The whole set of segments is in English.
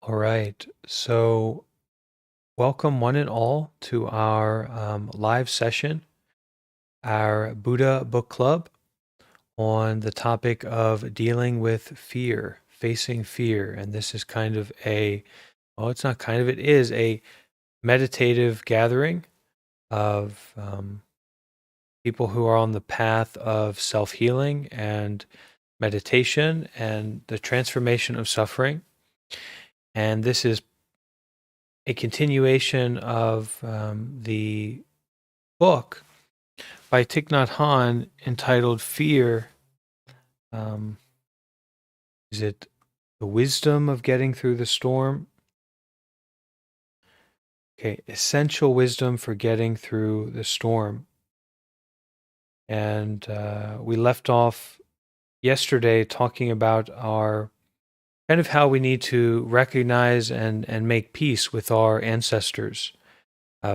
All right. So, welcome one and all to our live session, our Buddha Book Club on the topic of dealing with fear, facing fear. And this is kind of it's not kind of, it is a meditative gathering of people who are on the path of self healing and meditation and the transformation of suffering. And this is a continuation of the book by Thich Nhat Hanh entitled Fear. Um, is it The Wisdom of Getting Through the Storm? Okay, Essential Wisdom for Getting Through the Storm. And we left off yesterday talking about our kind of how we need to recognize and make peace with our ancestors,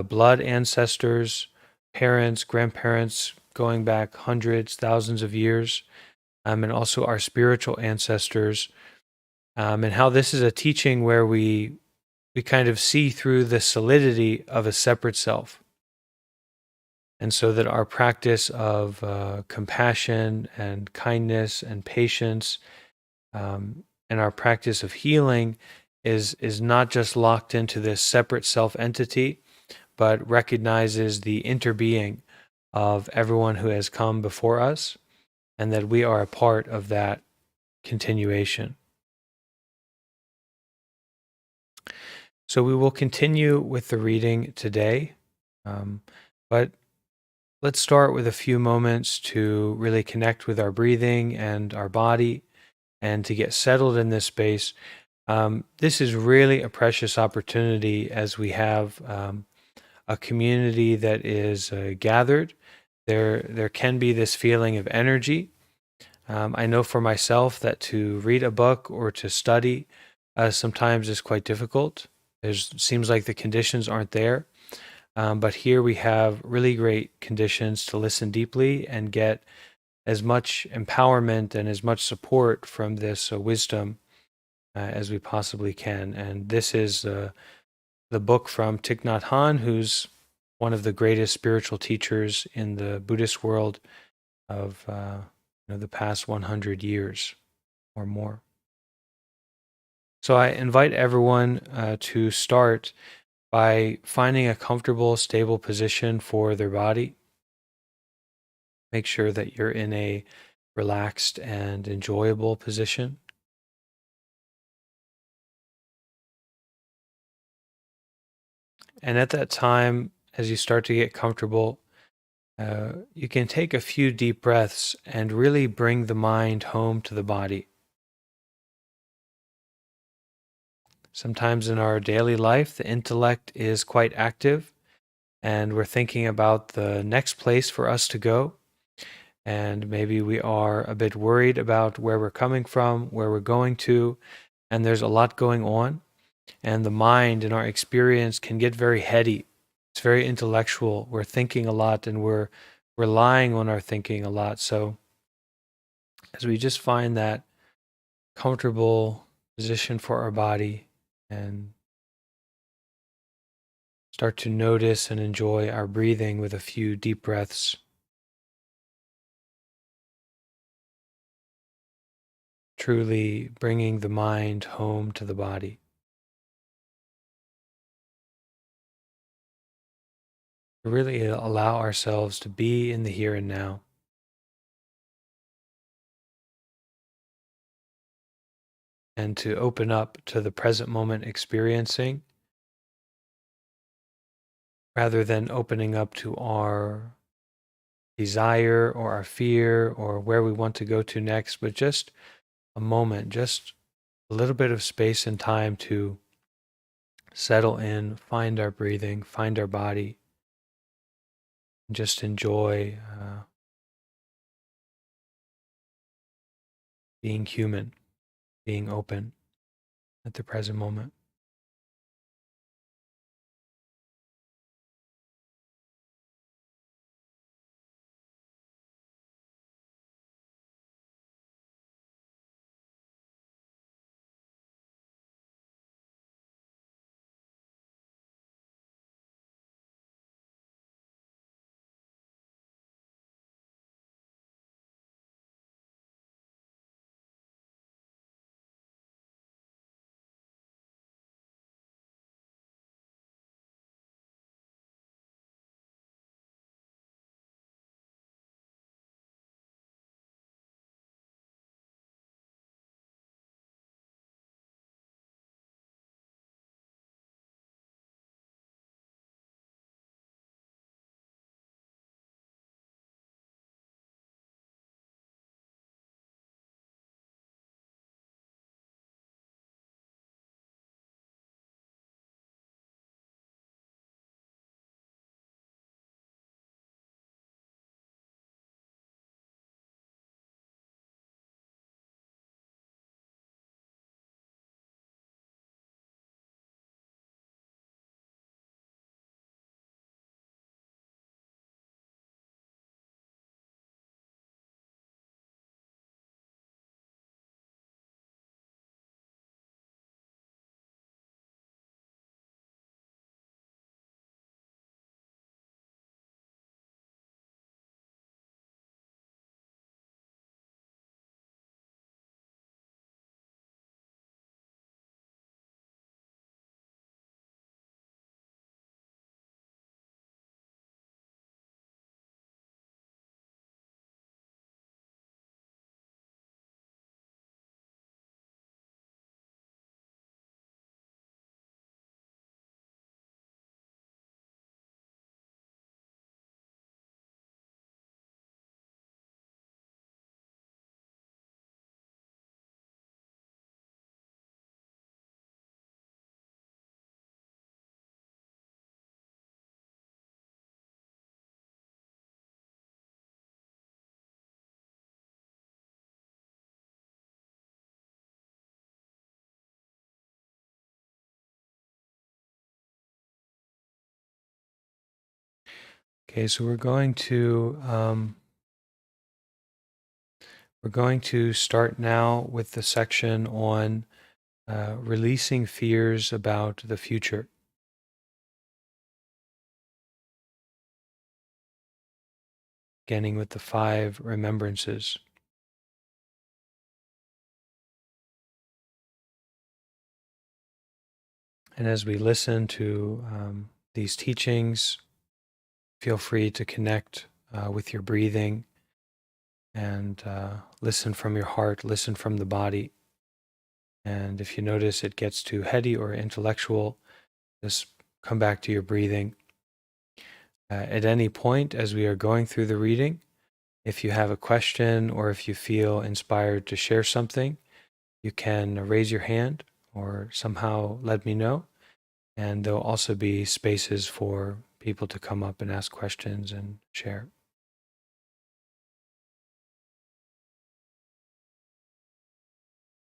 blood ancestors, parents, grandparents, going back hundreds, thousands of years, and also our spiritual ancestors, and how this is a teaching where we kind of see through the solidity of a separate self. And so that our practice of compassion and kindness and patience, and our practice of healing is not just locked into this separate self entity, but recognizes the interbeing of everyone who has come before us, and that we are a part of that continuation. So we will continue with the reading today, but let's start with a few moments to really connect with our breathing and our body and to get settled in this space. This is really a precious opportunity as we have a community that is gathered. There can be this feeling of energy. I know for myself that to read a book or to study sometimes is quite difficult. There seems like the conditions aren't there. But here we have really great conditions to listen deeply and get as much empowerment and as much support from this wisdom as we possibly can. And this is the book from Thich Nhat Hanh, who's one of the greatest spiritual teachers in the Buddhist world of the past 100 years or more. So I invite everyone to start by finding a comfortable, stable position for their body. Make sure that you're in a relaxed and enjoyable position. And at that time, as you start to get comfortable, you can take a few deep breaths and really bring the mind home to the body. Sometimes in our daily life, the intellect is quite active, and we're thinking about the next place for us to go. And maybe we are a bit worried about where we're coming from, where we're going to, and there's a lot going on. And the mind and our experience can get very heady. It's very intellectual. We're thinking a lot and we're relying on our thinking a lot. So as we just find that comfortable position for our body and start to notice and enjoy our breathing with a few deep breaths, truly bringing the mind home to the body. To really allow ourselves to be in the here and now. And to open up to the present moment experiencing rather than opening up to our desire or our fear or where we want to go to next, but just a moment, just a little bit of space and time to settle in, find our breathing, find our body, and just enjoy being human, being open at the present moment. Okay, so we're going to start now with the section on releasing fears about the future, beginning with the 5 remembrances. And as we listen to these teachings, feel free to connect with your breathing and listen from your heart, listen from the body. And if you notice it gets too heady or intellectual, just come back to your breathing. At any point as we are going through the reading, if you have a question or if you feel inspired to share something, you can raise your hand or somehow let me know. And there'll also be spaces for people to come up and ask questions and share.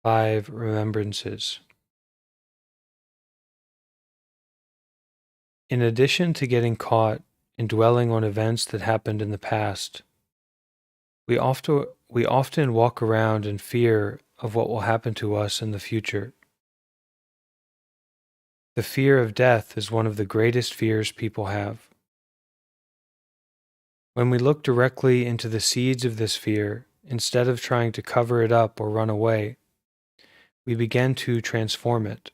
Five remembrances. In addition to getting caught in dwelling on events that happened in the past, we often walk around in fear of what will happen to us in the future. The fear of death is one of the greatest fears people have. When we look directly into the seeds of this fear, instead of trying to cover it up or run away, we begin to transform it.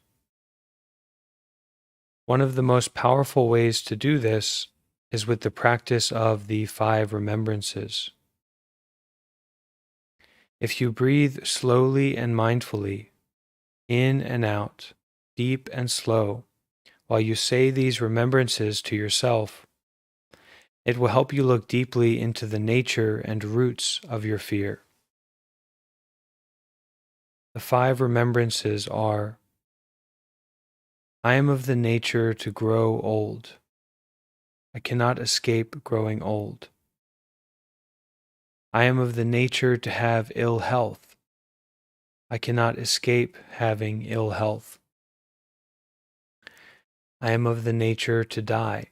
One of the most powerful ways to do this is with the practice of the 5 remembrances. If you breathe slowly and mindfully, in and out, deep and slow, while you say these remembrances to yourself, it will help you look deeply into the nature and roots of your fear. The 5 remembrances are: I am of the nature to grow old. I cannot escape growing old. I am of the nature to have ill health. I cannot escape having ill health. I am of the nature to die.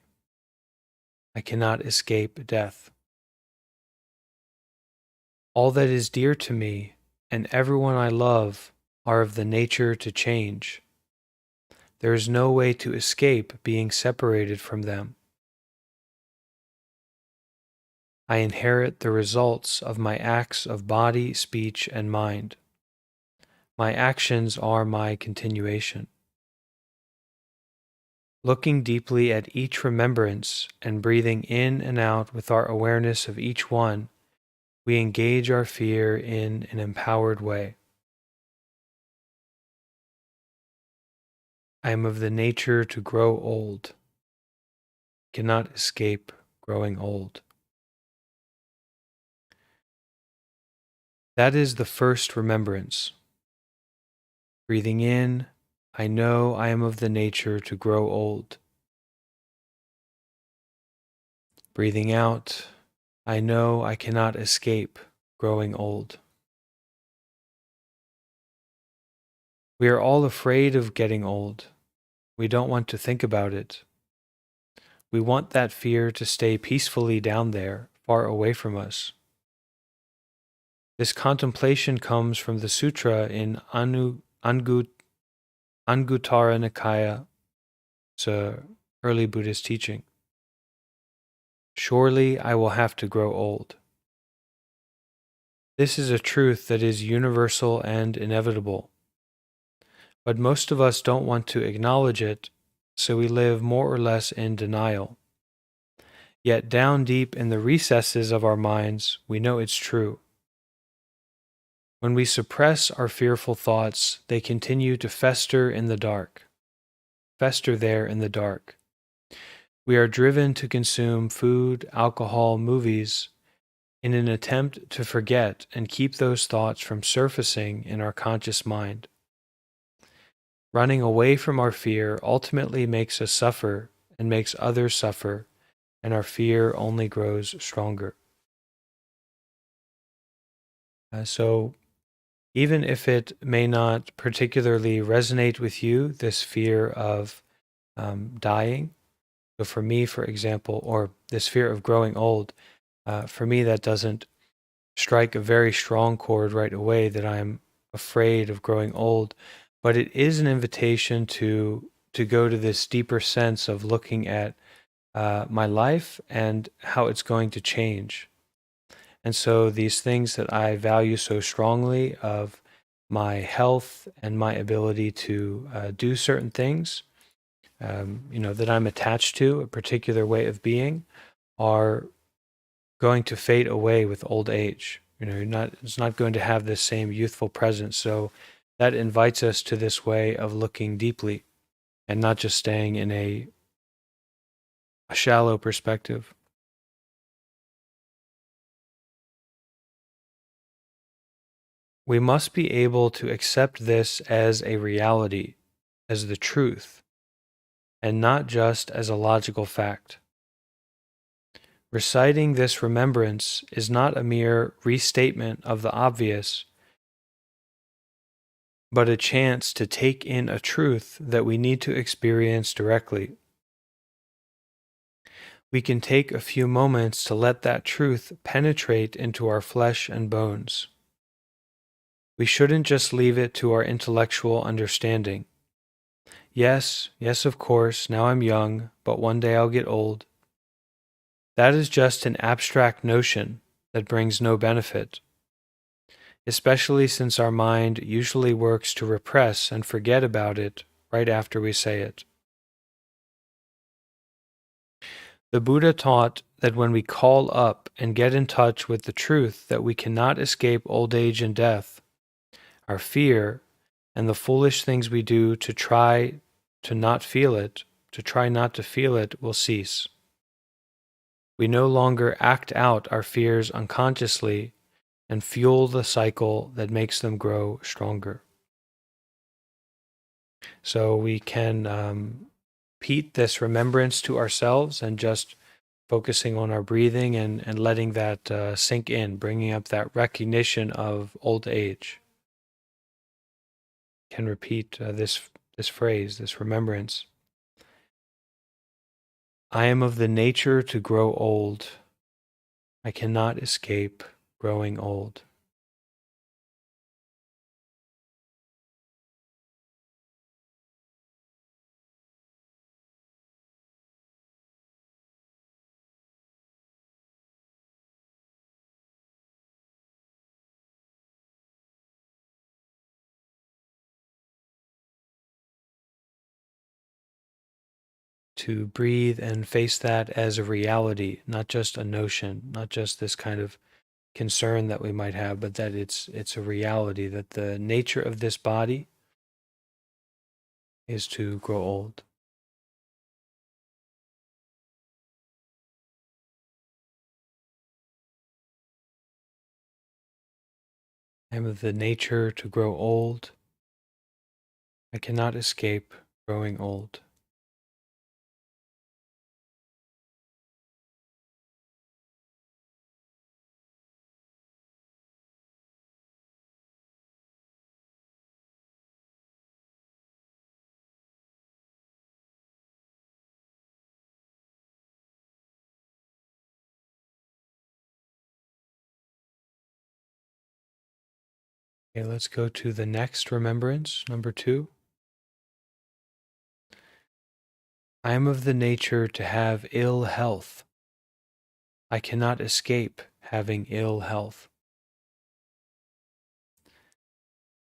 I cannot escape death. All that is dear to me and everyone I love are of the nature to change. There is no way to escape being separated from them. I inherit the results of my acts of body, speech, and mind. My actions are my continuation. Looking deeply at each remembrance and breathing in and out with our awareness of each one, we engage our fear in an empowered way. I am of the nature to grow old. Cannot escape growing old. That is the first remembrance. Breathing in, I know I am of the nature to grow old. Breathing out, I know I cannot escape growing old. We are all afraid of getting old. We don't want to think about it. We want that fear to stay peacefully down there, far away from us. This contemplation comes from the sutra in Anguttara Nikaya. It's an early Buddhist teaching. Surely I will have to grow old. This is a truth that is universal and inevitable. But most of us don't want to acknowledge it, so we live more or less in denial. Yet down deep in the recesses of our minds, we know it's true. When we suppress our fearful thoughts, they continue to fester in the dark. Fester there in the dark. We are driven to consume food, alcohol, movies, in an attempt to forget and keep those thoughts from surfacing in our conscious mind. Running away from our fear ultimately makes us suffer and makes others suffer, and our fear only grows stronger. So even if it may not particularly resonate with you, this fear of dying, So for me, for example, or this fear of growing old, for me, that doesn't strike a very strong chord right away that I'm afraid of growing old, but it is an invitation to go to this deeper sense of looking at my life and how it's going to change. And so these things that I value so strongly of my health and my ability to do certain things, that I'm attached to, a particular way of being, are going to fade away with old age. It's not going to have this same youthful presence. So that invites us to this way of looking deeply and not just staying in a shallow perspective. We must be able to accept this as a reality, as the truth, and not just as a logical fact. Reciting this remembrance is not a mere restatement of the obvious, but a chance to take in a truth that we need to experience directly. We can take a few moments to let that truth penetrate into our flesh and bones. We shouldn't just leave it to our intellectual understanding. Yes, yes, of course, now I'm young, but one day I'll get old. That is just an abstract notion that brings no benefit, especially since our mind usually works to repress and forget about it right after we say it. The Buddha taught that when we call up and get in touch with the truth that we cannot escape old age and death, our fear and the foolish things we do to try to not feel it, to try not to feel it, will cease. We no longer act out our fears unconsciously and fuel the cycle that makes them grow stronger. So we can repeat this remembrance to ourselves and just focusing on our breathing and letting that sink in, bringing up that recognition of old age. Can repeat this phrase, this remembrance. I am of the nature to grow old. I cannot escape growing old. To breathe and face that as a reality, not just a notion, not just this kind of concern that we might have, but that it's a reality, that the nature of this body is to grow old. I am of the nature to grow old. I cannot escape growing old. Okay, let's go to the next remembrance, number 2. I am of the nature to have ill health. I cannot escape having ill health.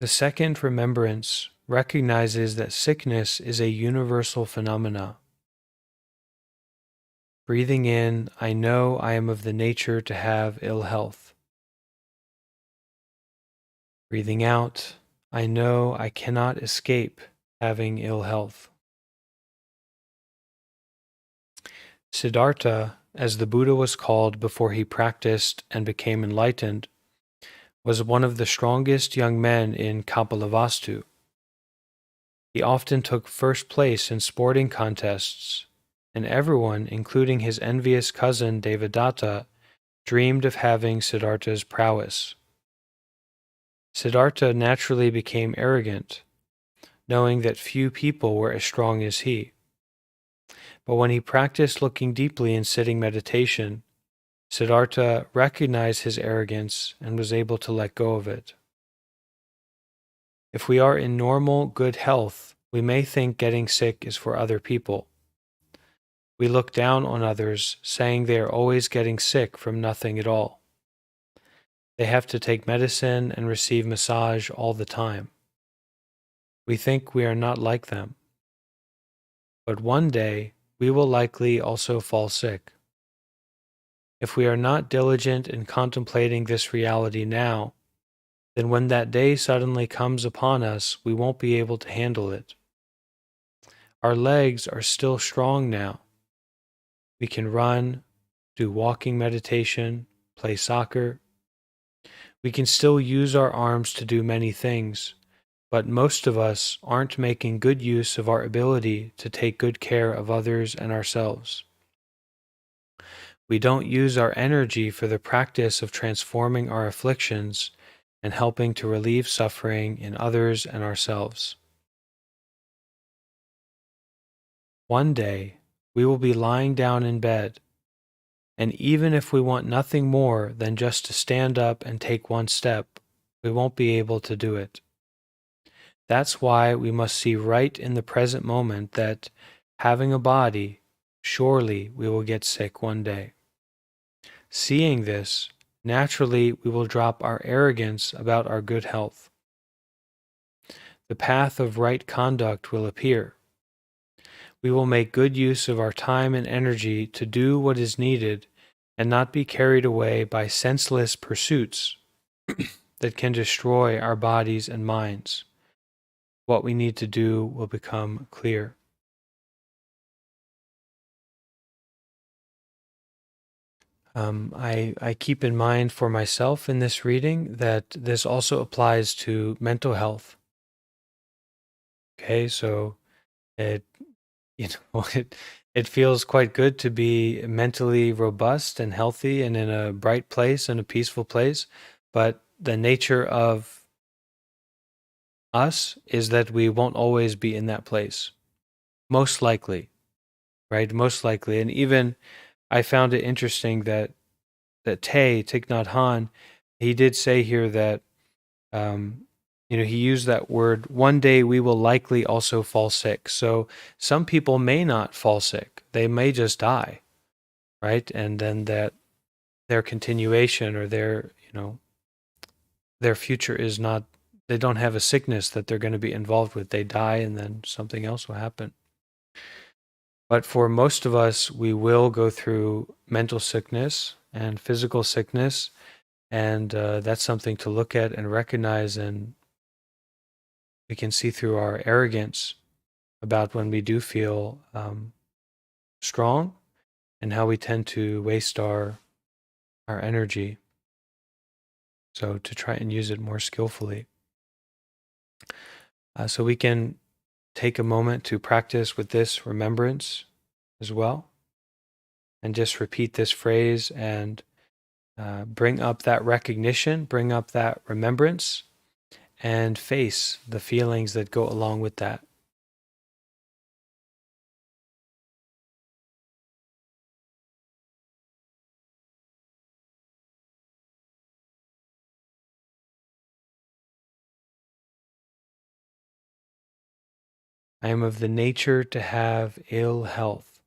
The second remembrance recognizes that sickness is a universal phenomena. Breathing in, I know I am of the nature to have ill health. Breathing out, I know I cannot escape having ill health. Siddhartha, as the Buddha was called before he practiced and became enlightened, was one of the strongest young men in Kapilavastu. He often took first place in sporting contests, and everyone, including his envious cousin Devadatta, dreamed of having Siddhartha's prowess. Siddhartha naturally became arrogant, knowing that few people were as strong as he. But when he practiced looking deeply in sitting meditation, Siddhartha recognized his arrogance and was able to let go of it. If we are in normal, good health, we may think getting sick is for other people. We look down on others, saying they are always getting sick from nothing at all. They have to take medicine and receive massage all the time. We think we are not like them. But one day, we will likely also fall sick. If we are not diligent in contemplating this reality now, then when that day suddenly comes upon us, we won't be able to handle it. Our legs are still strong now. We can run, do walking meditation, play soccer. We can still use our arms to do many things, but most of us aren't making good use of our ability to take good care of others and ourselves. We don't use our energy for the practice of transforming our afflictions and helping to relieve suffering in others and ourselves. One day, we will be lying down in bed, and even if we want nothing more than just to stand up and take one step, we won't be able to do it. That's why we must see right in the present moment that, having a body, surely we will get sick one day. Seeing this, naturally we will drop our arrogance about our good health. The path of right conduct will appear. We will make good use of our time and energy to do what is needed and not be carried away by senseless pursuits that can destroy our bodies and minds. What we need to do will become clear. I keep in mind for myself in this reading that this also applies to mental health. Okay, so it it feels quite good to be mentally robust and healthy and in a bright place and a peaceful place, but the nature of us is that we won't always be in that place. Most likely, right? Most likely. And even I found it interesting that Thich Nhat Hanh, he did say here that um, he used that word, one day we will likely also fall sick. So some people may not fall sick. They may just die, right? And then that their continuation or their future is not, they don't have a sickness that they're going to be involved with. They die and then something else will happen. But for most of us, we will go through mental sickness and physical sickness, and that's something to look at and recognize, and we can see through our arrogance about when we do feel strong and how we tend to waste our energy. So to try and use it more skillfully. So we can take a moment to practice with this remembrance as well, and just repeat this phrase and bring up that recognition, bring up that remembrance, and face the feelings that go along with that. I am of the nature to have ill health.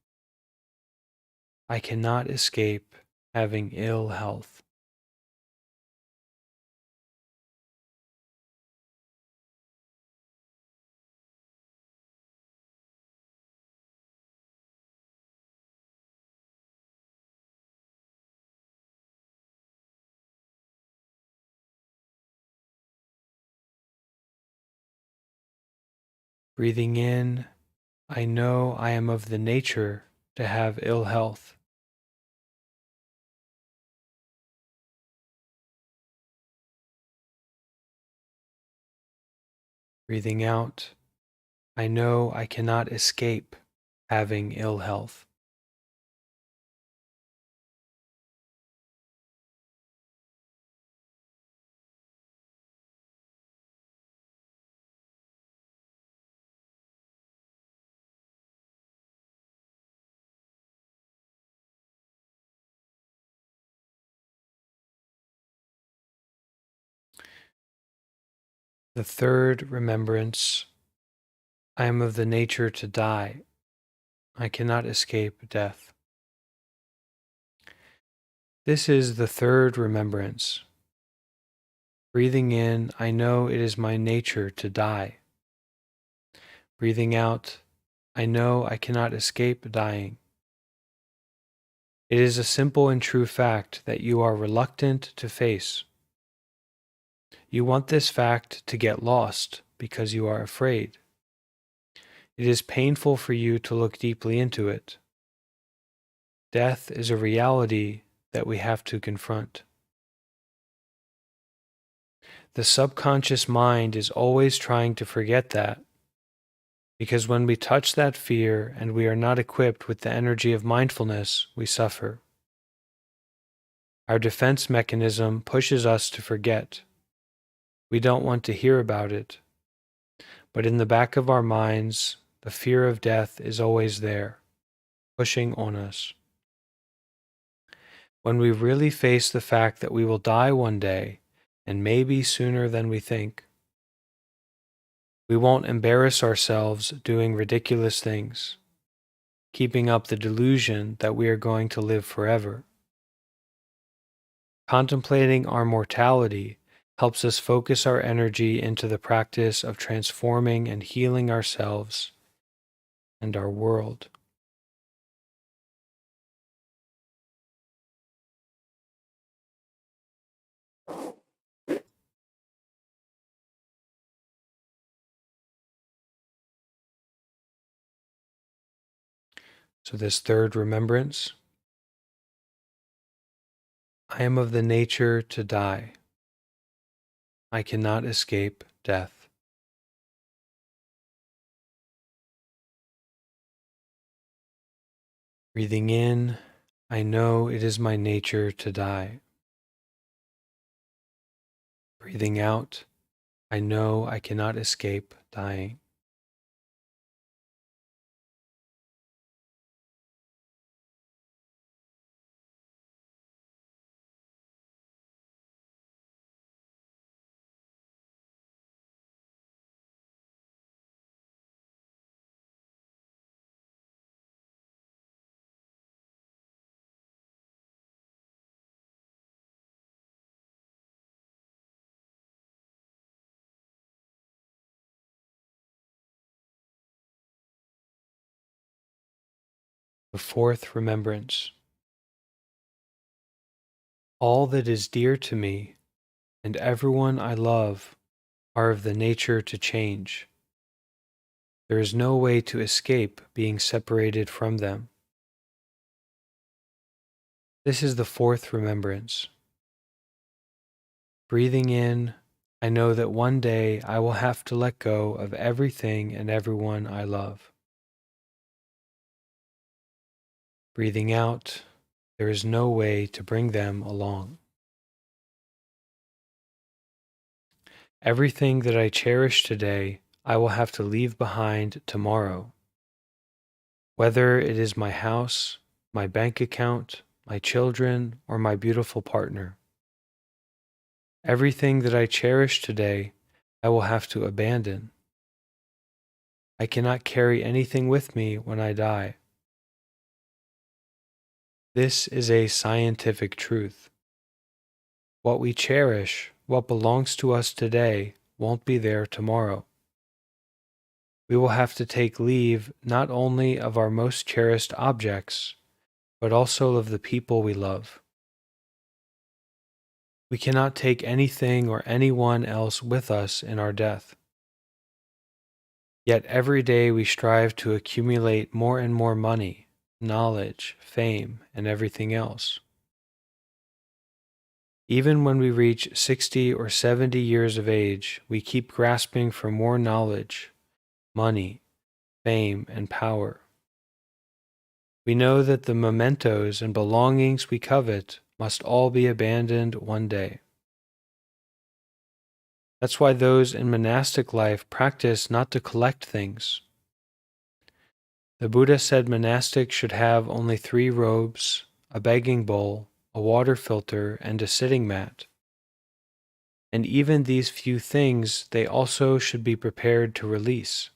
I cannot escape having ill health. Breathing in, I know I am of the nature to have ill health. Breathing out, I know I cannot escape having ill health. The third remembrance, I am of the nature to die. I cannot escape death. This is the third remembrance. Breathing in, I know it is my nature to die. Breathing out, I know I cannot escape dying. It is a simple and true fact that you are reluctant to face. You want this fact to get lost because you are afraid. It is painful for you to look deeply into it. Death is a reality that we have to confront. The subconscious mind is always trying to forget that, because when we touch that fear and we are not equipped with the energy of mindfulness, we suffer. Our defense mechanism pushes us to forget. We don't want to hear about it, but in the back of our minds, the fear of death is always there, pushing on us. When we really face the fact that we will die one day, and maybe sooner than we think, we won't embarrass ourselves doing ridiculous things, keeping up the delusion that we are going to live forever. Contemplating our mortality helps us focus our energy into the practice of transforming and healing ourselves and our world. So this third remembrance, I am of the nature to die. I cannot escape death. Breathing in, I know it is my nature to die. Breathing out, I know I cannot escape dying. The fourth remembrance, all that is dear to me and everyone I love are of the nature to change. There is no way to escape being separated from them. This is the fourth remembrance. Breathing in, I know that one day I will have to let go of everything and everyone I love. Breathing out, there is no way to bring them along. Everything that I cherish today, I will have to leave behind tomorrow. Whether it is my house, my bank account, my children, or my beautiful partner. Everything that I cherish today, I will have to abandon. I cannot carry anything with me when I die. This is a scientific truth. What we cherish, what belongs to us today, won't be there tomorrow. We will have to take leave not only of our most cherished objects, but also of the people we love. We cannot take anything or anyone else with us in our death. Yet every day we strive to accumulate more and more money, knowledge, fame, and everything else. Even when we reach 60 or 70 years of age, we keep grasping for more knowledge, money, fame, and power. We know that the mementos and belongings we covet must all be abandoned one day. That's why those in monastic life practice not to collect things. The Buddha said monastics should have only 3 robes, a begging bowl, a water filter, and a sitting mat. and even these few things they also should be prepared to release.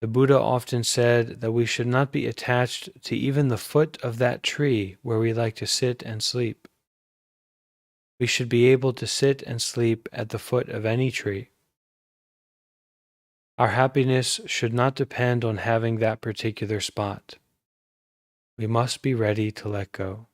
The Buddha often said that we should not be attached to even the foot of that tree where we like to sit and sleep. We should be able to sit and sleep at the foot of any tree. Our happiness should not depend on having that particular spot. We must be ready to let go.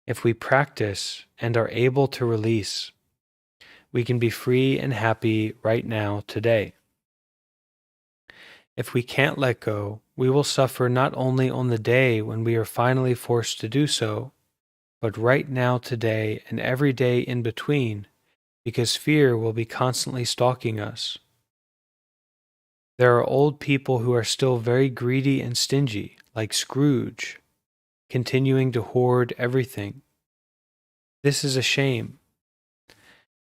If we practice and are able to release, we can be free and happy right now, today. If we can't let go, we will suffer not only on the day when we are finally forced to do so, but right now, today, and every day in between, because fear will be constantly stalking us. There are old people who are still very greedy and stingy, like Scrooge, continuing to hoard everything. This is a shame.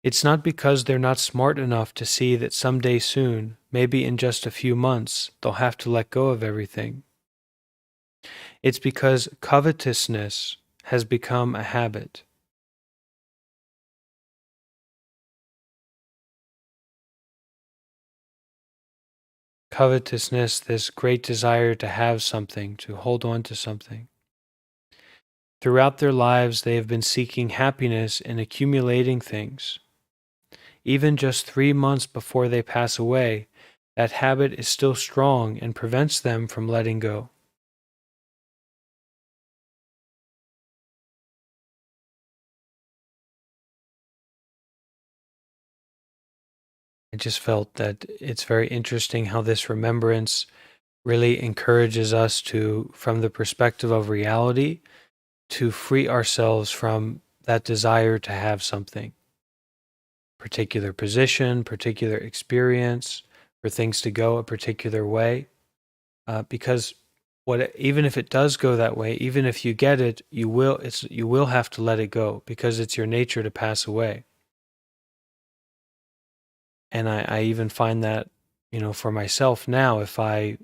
It's not because they're not smart enough to see that someday soon, maybe in just a few months, they'll have to let go of everything. It's because covetousness has become a habit. Covetousness, this great desire to have something, to hold on to something. Throughout their lives, they have been seeking happiness in accumulating things. Even just 3 months before they pass away, that habit is still strong and prevents them from letting go. I just felt that it's very interesting how this remembrance really encourages us to, from the perspective of reality, to free ourselves from that desire to have something, particular position, particular experience, for things to go a particular way. Because even if it does go that way, even if you get it, you will have to let it go because it's your nature to pass away. And I even find that, for myself now, if I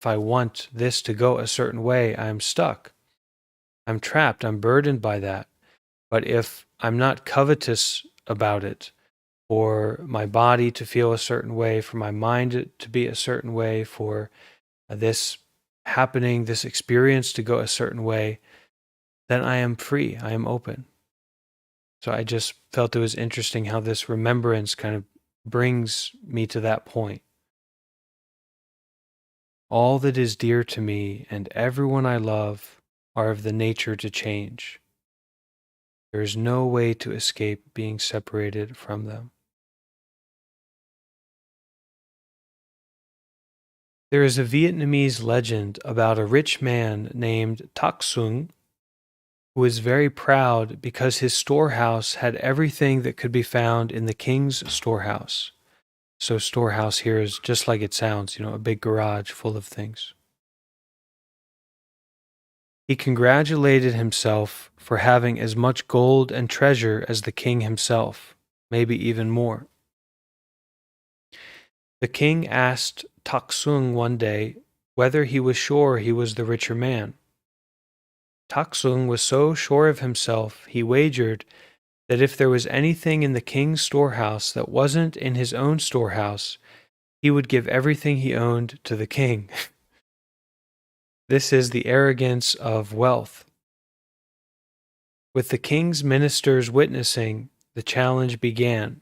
want this to go a certain way, I'm stuck. I'm trapped. I'm burdened by that. But if I'm not covetous about it, for my body to feel a certain way, for my mind to be a certain way, for this happening, this experience to go a certain way, then I am free. I am open. So I just felt it was interesting how this remembrance kind of brings me to that point. All that is dear to me and everyone I love are of the nature to change. There is no way to escape being separated from them. There is a Vietnamese legend about a rich man named Tak Sung who was very proud because his storehouse had everything that could be found in the king's storehouse. So storehouse here is just like it sounds, a big garage full of things. He congratulated himself for having as much gold and treasure as the king himself, maybe even more. The king asked Tak Sung one day whether he was sure he was the richer man. Tak Sung was so sure of himself, he wagered that if there was anything in the king's storehouse that wasn't in his own storehouse, he would give everything he owned to the king. This is the arrogance of wealth. With the king's ministers witnessing, the challenge began.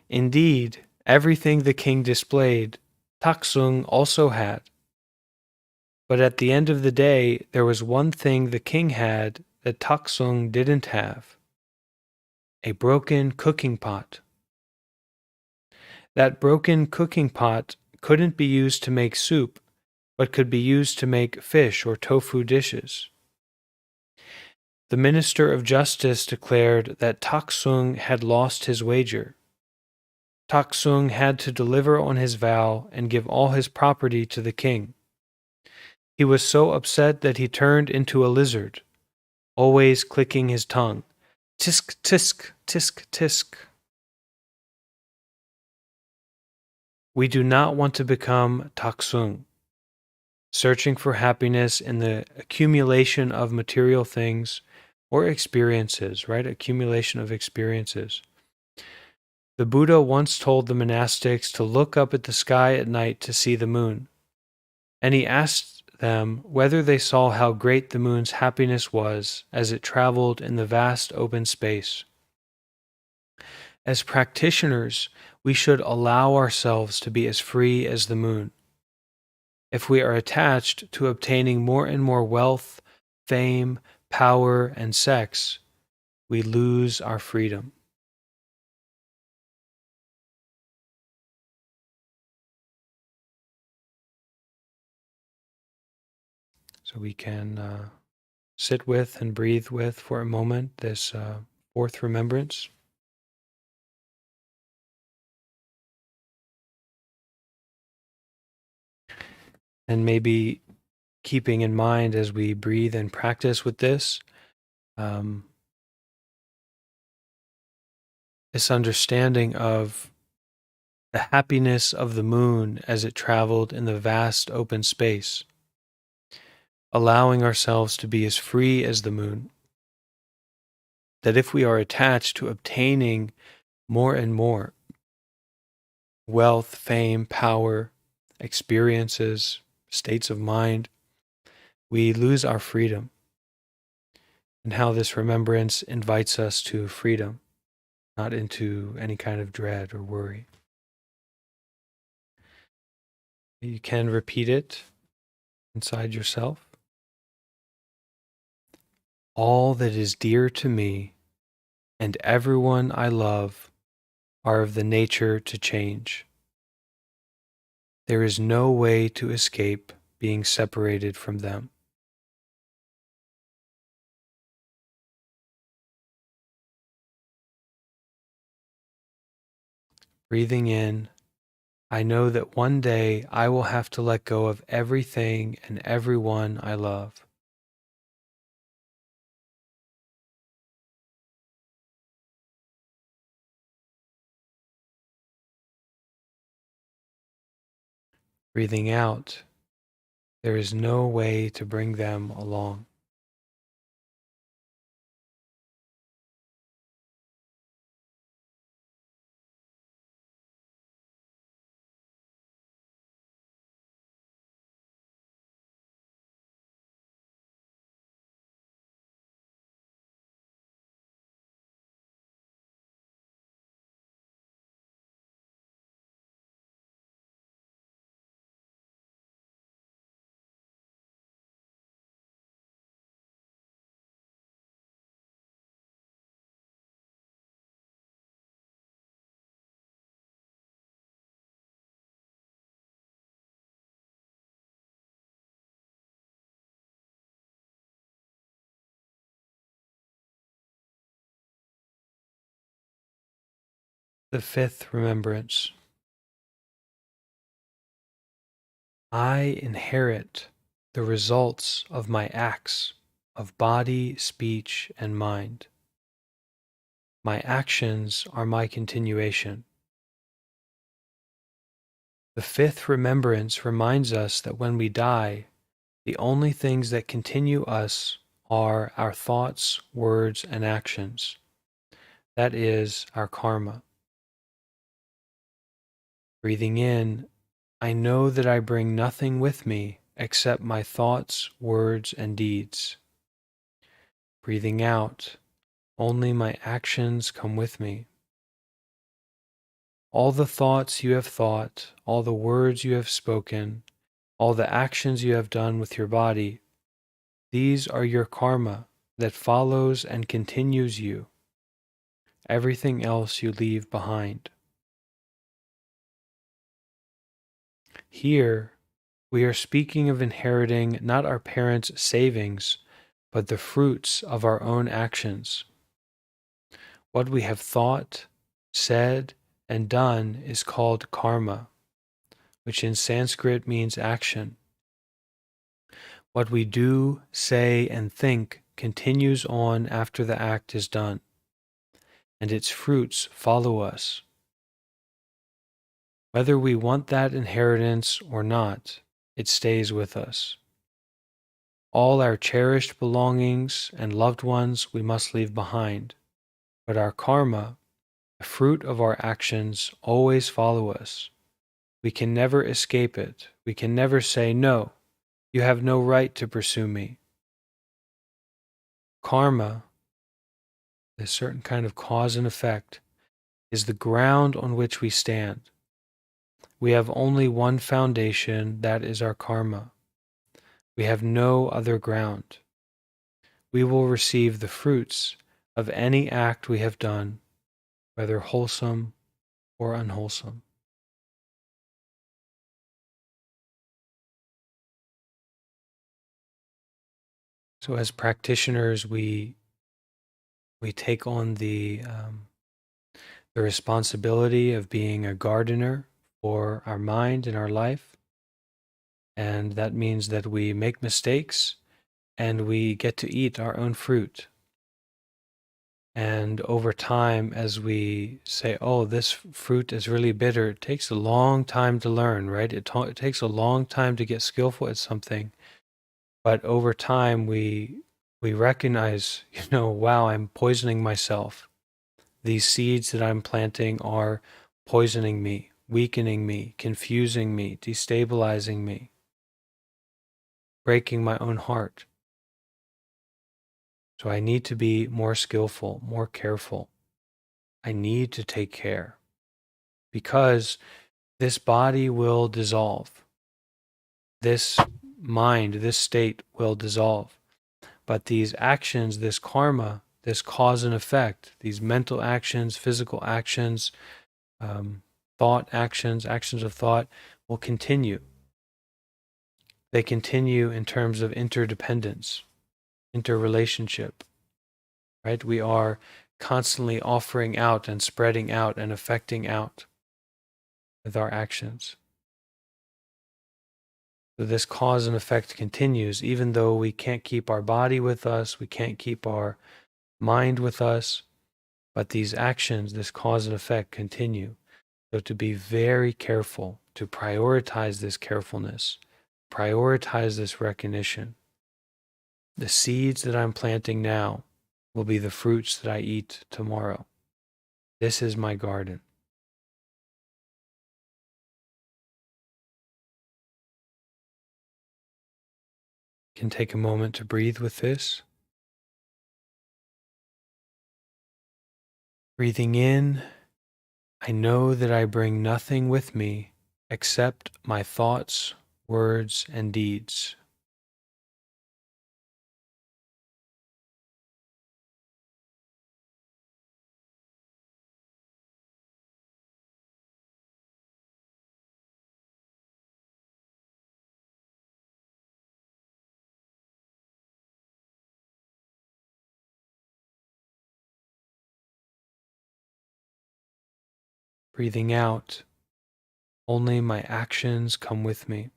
Indeed, everything the king displayed, Tak Sung also had. But at the end of the day, there was one thing the king had that Tak Sung didn't have: a broken cooking pot. That broken cooking pot couldn't be used to make soup, but could be used to make fish or tofu dishes. The Minister of Justice declared that Tak Sung had lost his wager. Tak Sung had to deliver on his vow and give all his property to the king. He was so upset that he turned into a lizard, always clicking his tongue. Tisk, tisk, tisk, tisk. We do not want to become Tak Sung. searching for happiness in the accumulation of material things or experiences, right? Accumulation of experiences. The Buddha once told the monastics to look up at the sky at night to see the moon, and he asked them whether they saw how great the moon's happiness was as it traveled in the vast open space. As practitioners, we should allow ourselves to be as free as the moon. If we are attached to obtaining more and more wealth, fame, power, and sex, we lose our freedom. So we can sit with and breathe with for a moment this fourth remembrance. And maybe keeping in mind as we breathe and practice with this, this understanding of the happiness of the moon as it traveled in the vast open space, allowing ourselves to be as free as the moon. That if we are attached to obtaining more and more wealth, fame, power, experiences, states of mind, we lose our freedom. And how this remembrance invites us to freedom, not into any kind of dread or worry. You can repeat it inside yourself. All that is dear to me and everyone I love are of the nature to change. There is no way to escape being separated from them. Breathing in, I know that one day I will have to let go of everything and everyone I love. Breathing out, there is no way to bring them along. The fifth remembrance. I inherit the results of my acts of body, speech, and mind. My actions are my continuation. The fifth remembrance reminds us that when we die, the only things that continue us are our thoughts, words, and actions. That is our karma. Breathing in, I know that I bring nothing with me except my thoughts, words, and deeds. Breathing out, only my actions come with me. All the thoughts you have thought, all the words you have spoken, all the actions you have done with your body, these are your karma that follows and continues you. Everything else you leave behind. Here, we are speaking of inheriting not our parents' savings, but the fruits of our own actions. What we have thought, said, and done is called karma, which in Sanskrit means action. What we do, say, and think continues on after the act is done, and its fruits follow us. Whether we want that inheritance or not, it stays with us. All our cherished belongings and loved ones we must leave behind, but our karma, the fruit of our actions, always follow us. We can never escape it. We can never say, "No, you have no right to pursue me." Karma, this certain kind of cause and effect, is the ground on which we stand. We have only one foundation, that is our karma. We have no other ground. We will receive the fruits of any act we have done, whether wholesome or unwholesome. So as practitioners, we take on the responsibility of being a gardener for our mind and our life. And that means that we make mistakes and we get to eat our own fruit. And over time, as we say, oh, this fruit is really bitter, it takes a long time to learn, right? It takes a long time to get skillful at something. But over time, we recognize, wow, I'm poisoning myself. These seeds that I'm planting are poisoning me, weakening me, confusing me, destabilizing me, breaking my own heart. So I need to be more skillful, more careful. I need to take care because this body will dissolve. This mind, this state will dissolve. But these actions, this karma, this cause and effect, these mental actions, physical actions, thought actions, actions of thought will continue. They continue in terms of interdependence, interrelationship, right? We are constantly offering out and spreading out and affecting out with our actions. So this cause and effect continues, even though we can't keep our body with us, we can't keep our mind with us, but these actions, this cause and effect continue. So to be very careful, to prioritize this carefulness, prioritize this recognition. The seeds that I'm planting now will be the fruits that I eat tomorrow. This is my garden. You can take a moment to breathe with this. Breathing in, I know that I bring nothing with me except my thoughts, words, and deeds. Breathing out, only my actions come with me.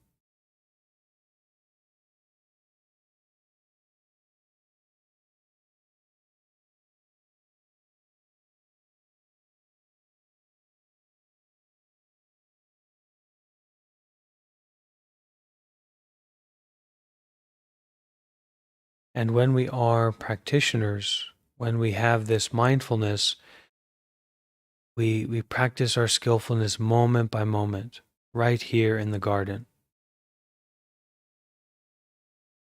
And when we are practitioners, when we have this mindfulness, we practice our skillfulness moment by moment, right here in the garden.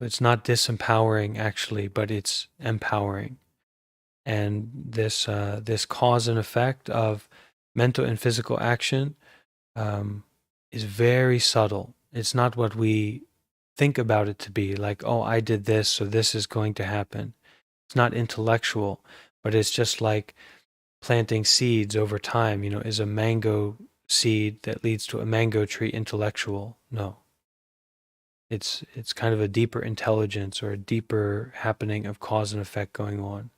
It's not disempowering, actually, but it's empowering. And this cause and effect of mental and physical action is very subtle. It's not what we think about it to be, like, oh, I did this, so this is going to happen. It's not intellectual, but it's just like planting seeds over time. Is a mango seed that leads to a mango tree intellectual? No. It's kind of a deeper intelligence or a deeper happening of cause and effect going on.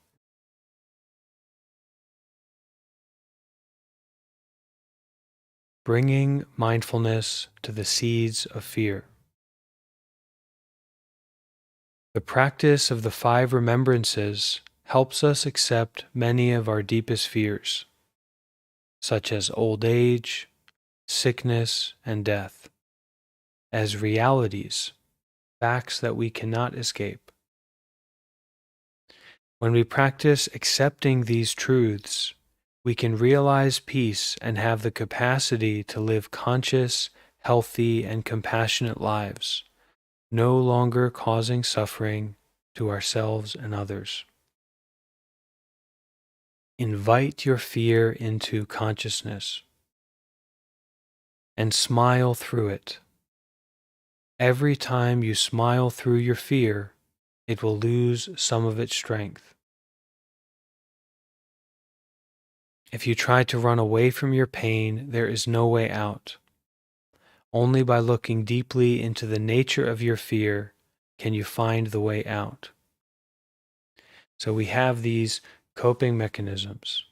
Bringing mindfulness to the seeds of fear. The practice of the 5 remembrances helps us accept many of our deepest fears, such as old age, sickness, and death. as realities, facts that we cannot escape. When we practice accepting these truths, we can realize peace and have the capacity to live conscious, healthy, and compassionate lives, no longer causing suffering to ourselves and others. Invite your fear into consciousness and smile through it. Every time you smile through your fear, it will lose some of its strength. If you try to run away from your pain, there is no way out. Only by looking deeply into the nature of your fear can you find the way out. So we have these coping mechanisms,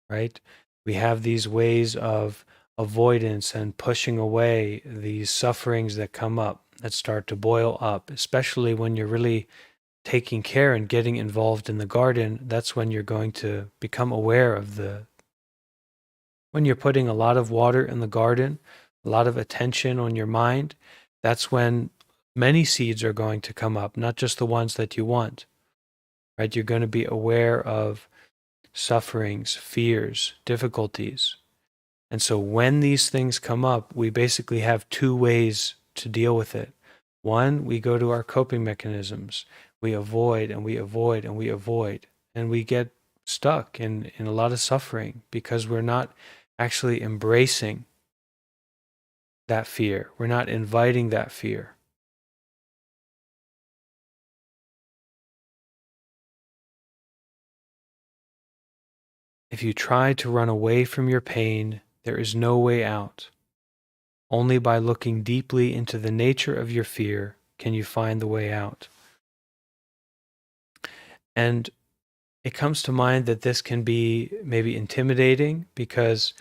right? We have these ways of avoidance and pushing away these sufferings that come up, that start to boil up, especially when you're really taking care and getting involved in the garden. That's when you're going to become aware of when you're putting a lot of water in the garden, a lot of attention on your mind, that's when many seeds are going to come up, not just the ones that you want, right? You're going to be aware of sufferings, fears, difficulties. And so when these things come up, we basically have two ways to deal with it. One, we go to our coping mechanisms. We avoid and we avoid and we avoid. And we get stuck in a lot of suffering because we're not actually embracing that fear. We're not inviting that fear. If you try to run away from your pain, there is no way out. Only by looking deeply into the nature of your fear can you find the way out. And it comes to mind that this can be maybe intimidating because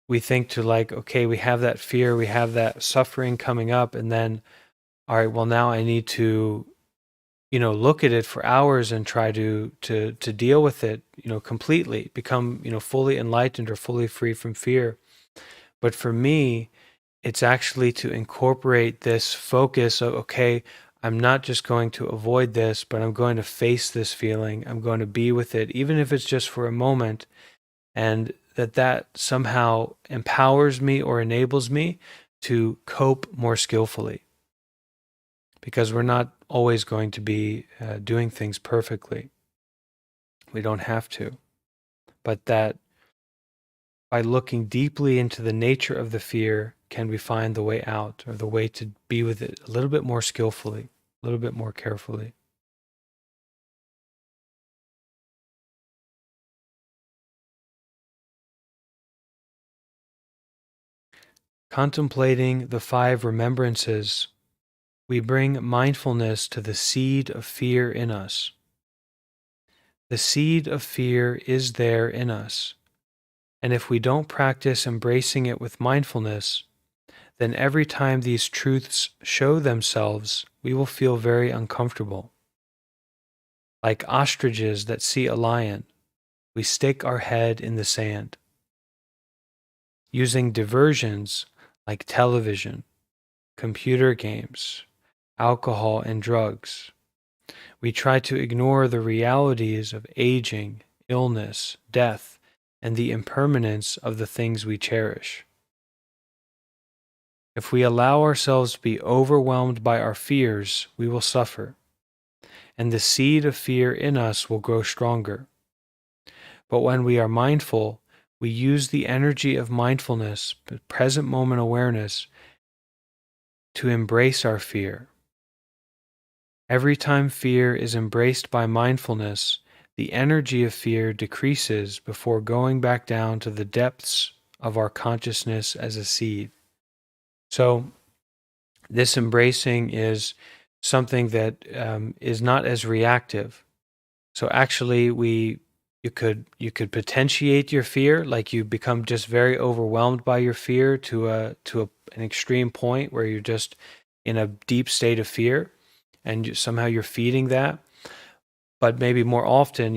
we think to like, okay, we have that fear, we have that suffering coming up, and then, all right, well, now I need to, look at it for hours and try to deal with it, completely, become, fully enlightened or fully free from fear. But for me, it's actually to incorporate this focus of, okay, I'm not just going to avoid this, but I'm going to face this feeling. I'm going to be with it, even if it's just for a moment, and that somehow empowers me or enables me to cope more skillfully. Because we're not always going to be doing things perfectly. We don't have to. But that by looking deeply into the nature of the fear, can we find the way out or the way to be with it a little bit more skillfully, a little bit more carefully. Contemplating the 5 remembrances, we bring mindfulness to the seed of fear in us. The seed of fear is there in us, and if we don't practice embracing it with mindfulness, then every time these truths show themselves, we will feel very uncomfortable. Like ostriches that see a lion, we stick our head in the sand. Using diversions like television, computer games, alcohol, and drugs, we try to ignore the realities of aging, illness, death, and the impermanence of the things we cherish. If we allow ourselves to be overwhelmed by our fears, we will suffer, and the seed of fear in us will grow stronger. But when we are mindful, we use the energy of mindfulness, present moment awareness, to embrace our fear. Every time fear is embraced by mindfulness, the energy of fear decreases before going back down to the depths of our consciousness as a seed. So, this embracing is something that is not as reactive. So actually, you could potentiate your fear, like you become just very overwhelmed by your fear to an extreme point where you're just in a deep state of fear, and somehow you're feeding that. But maybe more often,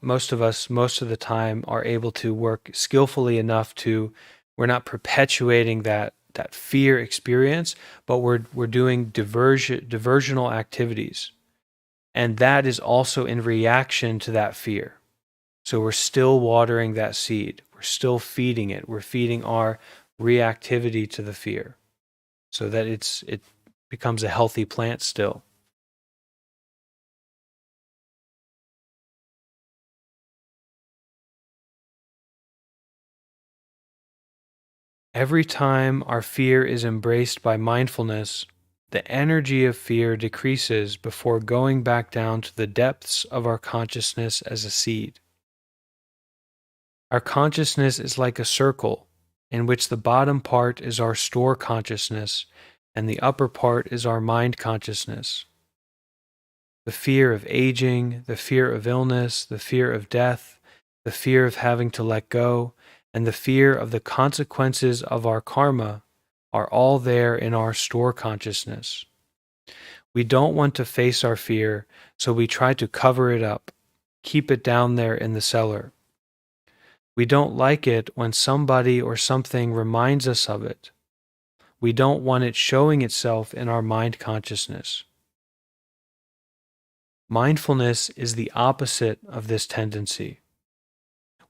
most of us, most of the time, are able to work skillfully enough to, we're not perpetuating that that fear experience, but we're doing diversional activities. And that is also in reaction to that fear. So we're still watering that seed. We're still feeding it. We're feeding our reactivity to the fear so that it becomes a healthy plant still. Every time our fear is embraced by mindfulness, the energy of fear decreases before going back down to the depths of our consciousness as a seed. Our consciousness is like a circle in which the bottom part is our store consciousness and the upper part is our mind consciousness. The fear of aging, the fear of illness, the fear of death, the fear of having to let go, and the fear of the consequences of our karma are all there in our store consciousness. We don't want to face our fear, so we try to cover it up, keep it down there in the cellar. We don't like it when somebody or something reminds us of it. We don't want it showing itself in our mind consciousness. Mindfulness is the opposite of this tendency.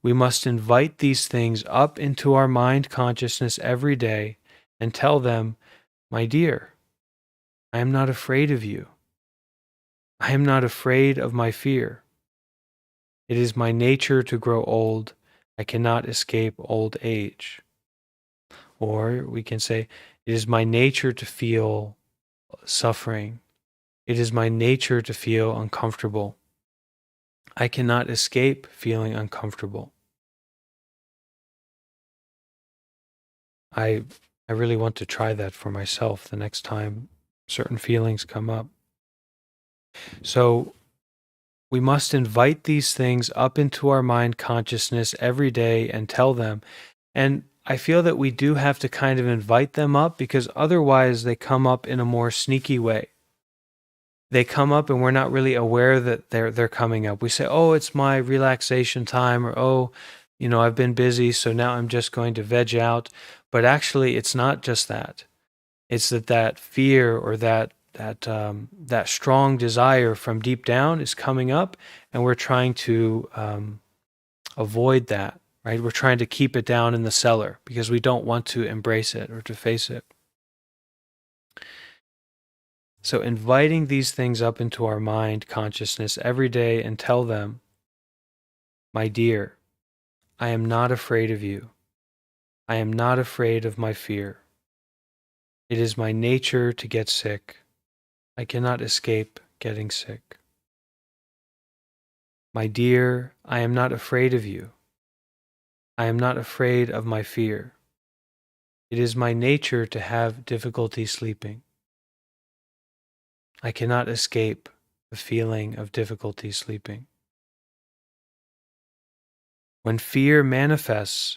We must invite these things up into our mind consciousness every day and tell them, "My dear, I am not afraid of you. I am not afraid of my fear. It is my nature to grow old. I cannot escape old age." Or we can say, "It is my nature to feel suffering. It is my nature to feel uncomfortable. I cannot escape feeling uncomfortable." I I really want to try that for myself the next time certain feelings come up. So we must invite these things up into our mind consciousness every day and tell them. And I feel that we do have to kind of invite them up because otherwise they come up in a more sneaky way. They come up and we're not really aware that they're coming up. We say, "Oh, it's my relaxation time," or, "Oh, I've been busy, so now I'm just going to veg out." But actually, it's not just that. It's that fear or that strong desire from deep down is coming up, and we're trying to avoid that, right? We're trying to keep it down in the cellar because we don't want to embrace it or to face it. So inviting these things up into our mind consciousness every day and tell them, "My dear, I am not afraid of you. I am not afraid of my fear. It is my nature to get sick. I cannot escape getting sick. My dear, I am not afraid of you. I am not afraid of my fear. It is my nature to have difficulty sleeping. I cannot escape the feeling of difficulty sleeping." When fear manifests,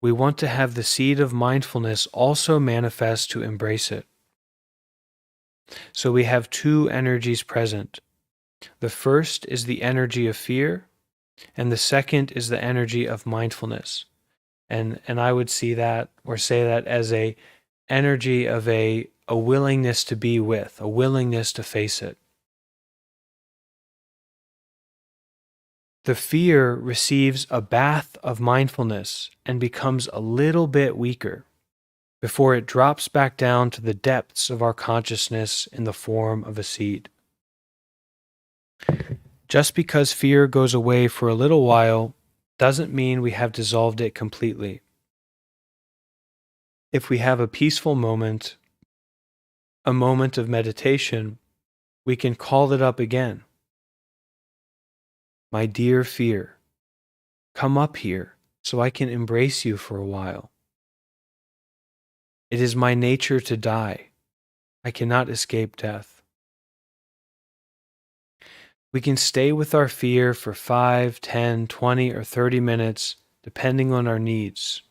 we want to have the seed of mindfulness also manifest to embrace it. So we have two energies present. The first is the energy of fear, and the second is the energy of mindfulness. And I would see that or say that as a energy of a willingness to be with, a willingness to face it. The fear receives a bath of mindfulness and becomes a little bit weaker before it drops back down to the depths of our consciousness in the form of a seed. Just because fear goes away for a little while doesn't mean we have dissolved it completely. If we have a peaceful moment, a moment of meditation, we can call it up again. "My dear fear, come up here so I can embrace you for a while. It is my nature to die. I cannot escape death." We can stay with our fear for 5, 10, 20, or 30 minutes, depending on our needs,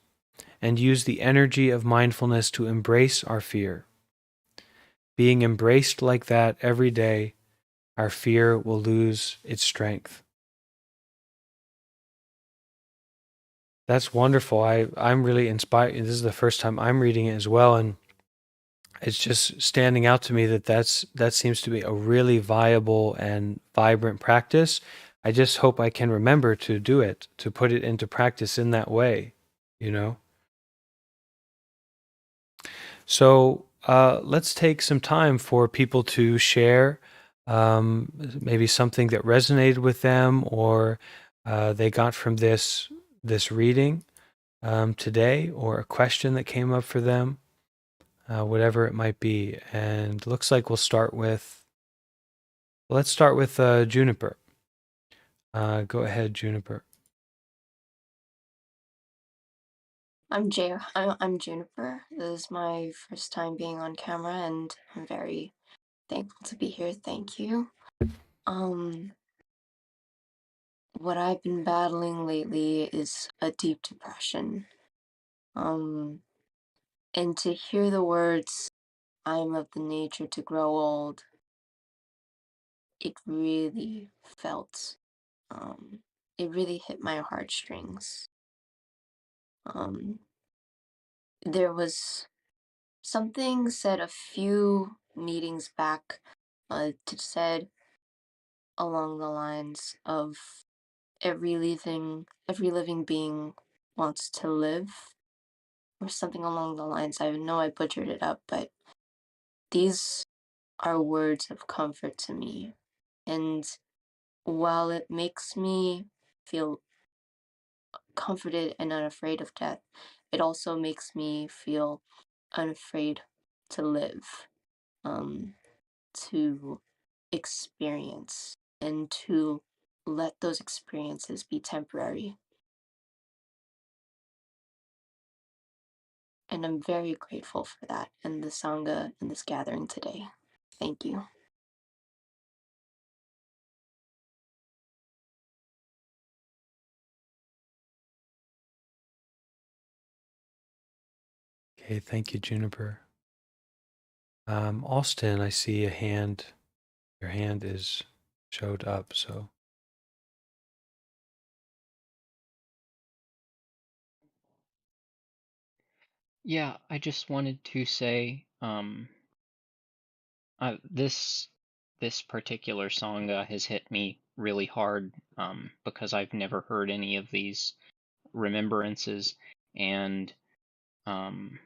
and use the energy of mindfulness to embrace our fear. Being embraced like that every day, our fear will lose its strength. That's wonderful. I'm really inspired. This is the first time I'm reading it as well, and it's just standing out to me that that seems to be a really viable and vibrant practice. I just hope I can remember to do it, to put it into practice in that way, you know? So let's take some time for people to share maybe something that resonated with them or they got from this reading today, or a question that came up for them, whatever it might be. And looks like let's start with Juniper. Go ahead, Juniper. I'm Juniper. This is my first time being on camera, and I'm very thankful to be here. Thank you. Um, what I've been battling lately is a deep depression. Um, and to hear the words, "I'm of the nature to grow old," it really felt, um, it really hit my heartstrings. Um, there was something said a few meetings back, to said along the lines of every living being wants to live, or something along the lines. I know I butchered it up, but these are words of comfort to me. And while it makes me feel comforted and unafraid of death, it also makes me feel unafraid to live, um, to experience, and to let those experiences be temporary. And I'm very grateful for that and the Sangha and this gathering today. Thank you. Okay, thank you, Juniper. Austin, I see a hand. Your hand is showed up, so. Yeah, I just wanted to say, this particular song has hit me really hard, because I've never heard any of these remembrances, and um,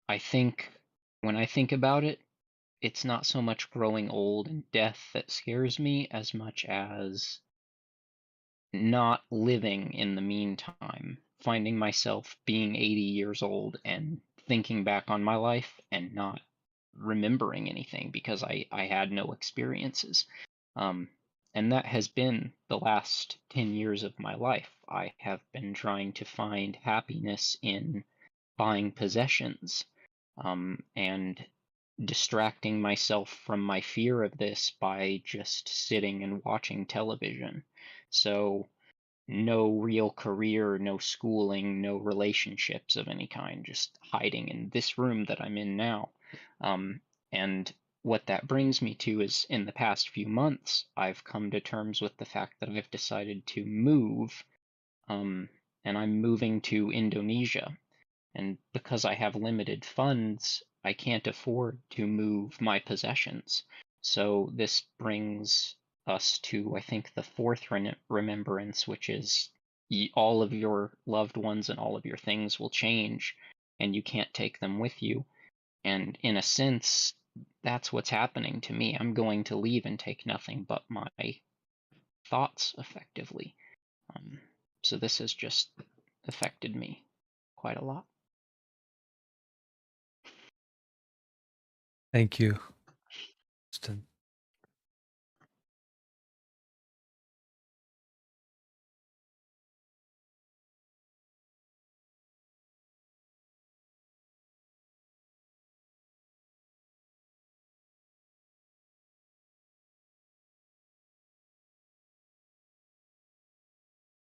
I think when I think about it, it's not so much growing old and death that scares me as much as not living in the meantime, finding myself being 80 years old and thinking back on my life and not remembering anything because I had no experiences. Um, and that has been the last 10 years of my life. I have been trying to find happiness in buying possessions, and distracting myself from my fear of this by just sitting and watching television. So no real career, no schooling, no relationships of any kind, just hiding in this room that I'm in now. Um, and what that brings me to is in the past few months, I've come to terms with the fact that I've decided to move, um, and I'm moving to Indonesia. And because I have limited funds, I can't afford to move my possessions. So this brings us to, I think, the fourth remembrance, which is all of your loved ones and all of your things will change, and you can't take them with you. And in a sense, that's what's happening to me. I'm going to leave and take nothing but my thoughts, effectively. Um, so this has just affected me quite a lot. Thank you, Austin.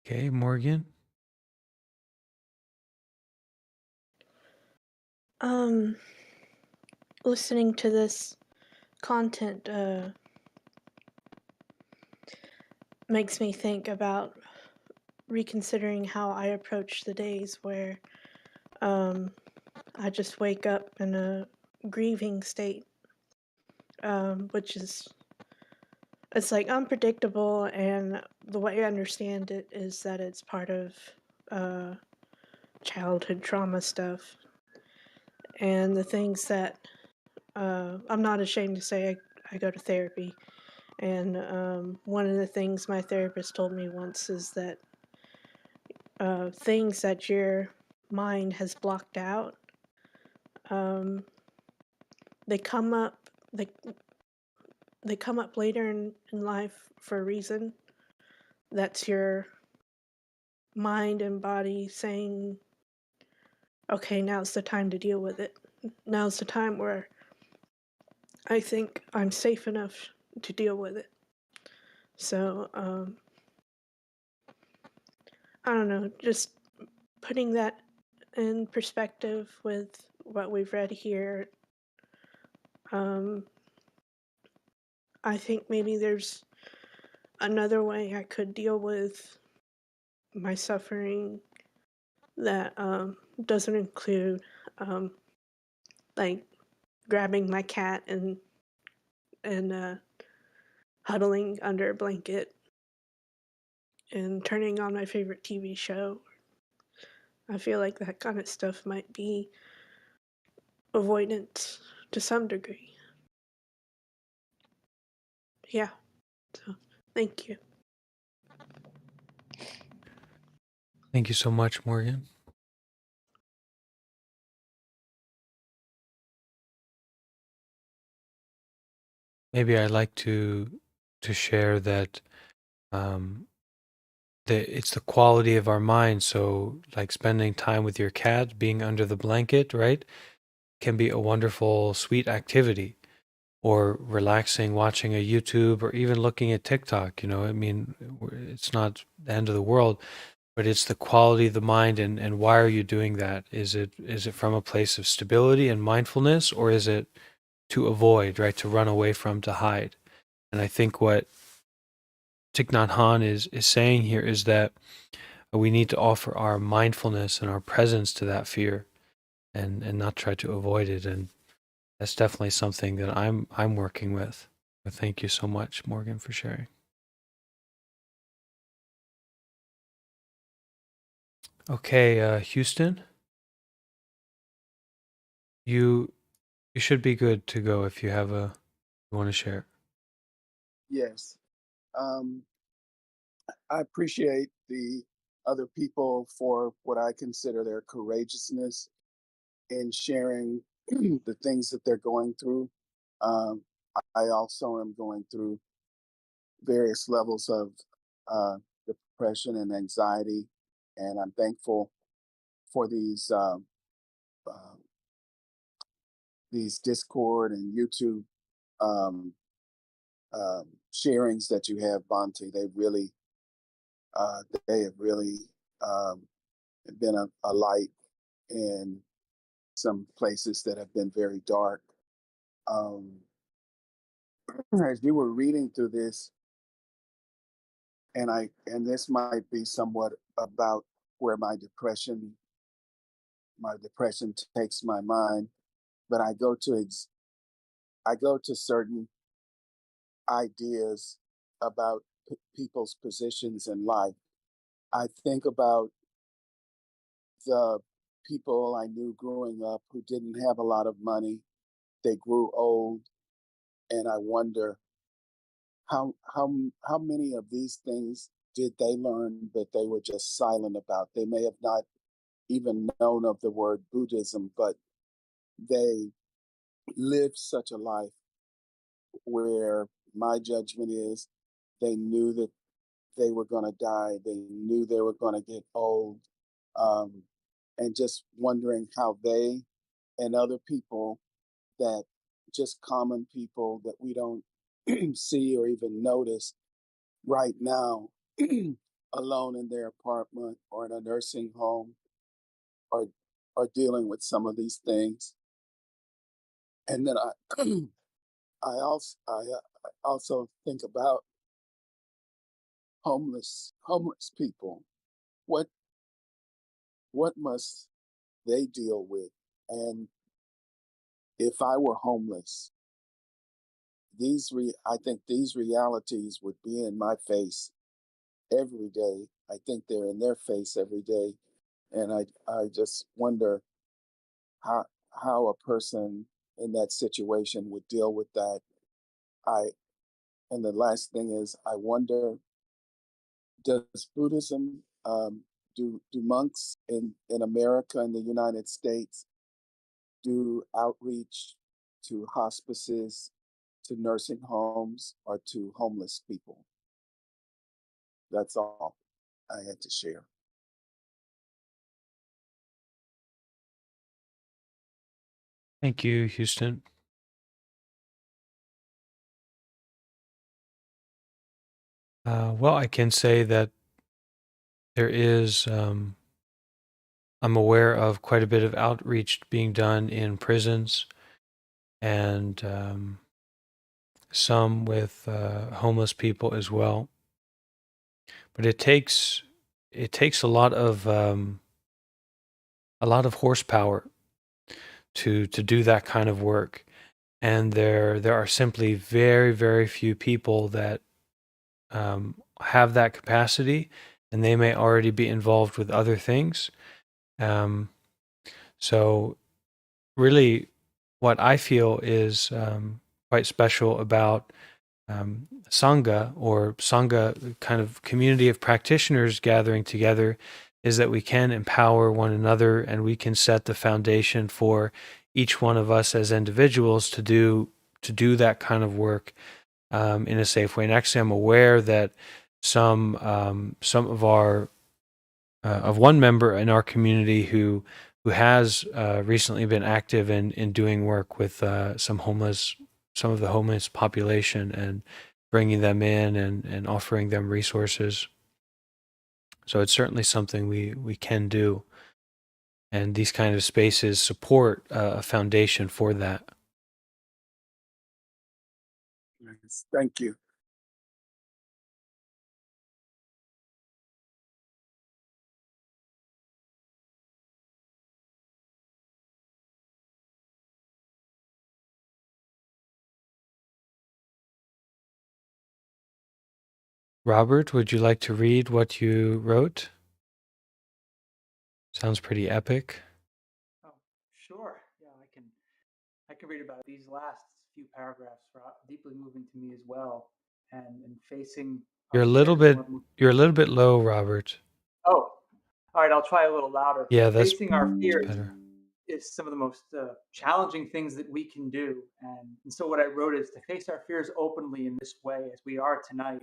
Okay, Morgan. Um, Listening to this content makes me think about reconsidering how I approach the days where um, I just wake up in a grieving state, which is it's like unpredictable, and the way I understand it is that it's part of uh, childhood trauma stuff, and the things that I'm not ashamed to say I go to therapy, and one of the things my therapist told me once is that things that your mind has blocked out, um, they come up they come up later in life for a reason. That's your mind and body saying, okay, now's the time to deal with it. Now's the time where I think I'm safe enough to deal with it. So, I don't know, just putting that in perspective with what we've read here, um, I think maybe there's another way I could deal with my suffering that doesn't include um, like grabbing my cat and huddling under a blanket and turning on my favorite TV show. I feel like that kind of stuff might be avoidance to some degree. Yeah, so thank you. Thank you so much, Morgan. Maybe I'd like to share that um, it's the quality of our mind. So, like spending time with your cat, being under the blanket, right, can be a wonderful, sweet activity. Or relaxing, watching a YouTube, or even looking at TikTok. I mean, it's not the end of the world, but it's the quality of the mind. And why are you doing that? Is it from a place of stability and mindfulness, or is it to avoid, right, to run away from, to hide? And I think what Thich Nhat Hanh is saying here is that we need to offer our mindfulness and our presence to that fear, and not try to avoid it. And that's definitely something that I'm working with. But thank you so much, Morgan, for sharing. Okay, Houston, you you should be good to go if you want to share. Yes. Um, I appreciate the other people for what I consider their courageousness in sharing the things that they're going through. Um, I also am going through various levels of uh, depression and anxiety, and I'm thankful for uh, these Discord and YouTube um, sharings that you have, Bhante. They have really um, been a light in some places that have been very dark. Um, as you were reading through this, and this might be somewhat about where my depression takes my mind, but I go to certain ideas about people's positions in life. I think about the people I knew growing up who didn't have a lot of money. They grew old, and I wonder how many of these things did they learn that they were just silent about. They may have not even known of the word Buddhism, but they lived such a life where my judgment is they knew that they were going to die. They knew they were going to get old. Um, and just wondering how they and other people that just common people that we don't see or even notice right now alone in their apartment or in a nursing home are are dealing with some of these things. And then I also think about homeless people. what what must they deal with? And if I were homeless, I think these realities would be in my face every day. I think they're in their face every day, and I just wonder how how a person in that situation would deal with that. I and the last thing is, I wonder, does Buddhism, do monks in America and the United States do outreach to hospices, to nursing homes, or to homeless people? That's all I had to share. Thank you, Houston. Well, I can say that there is, I'm aware of quite a bit of outreach being done in prisons and some with homeless people as well. But it takes a lot of horsepower to do that kind of work, and there are simply very very few people that have that capacity, and they may already be involved with other things. Um, so really, what I feel is quite special about Sangha, or Sangha, kind of community of practitioners gathering together, is that we can empower one another and we can set the foundation for each one of us as individuals to do that kind of work in a safe way. And actually, I'm aware that some of one member in our community who has recently been active in doing work with some of the homeless population, and bringing them in and offering them resources. So it's certainly something we can do, and these kind of spaces support a foundation for that. Yes, thank you. Robert, would you like to read what you wrote? Sounds pretty epic. Oh, sure. Yeah, I can read about it. These last few paragraphs are deeply moving to me as well. And facing You're our a little fears is bit one of the you're a little bit low, Robert. Oh, all right, I'll try a little louder. Yeah, Facing our that's fears better. is some of the most challenging things that we can do. And so what I wrote is to face our fears openly in this way as we are tonight,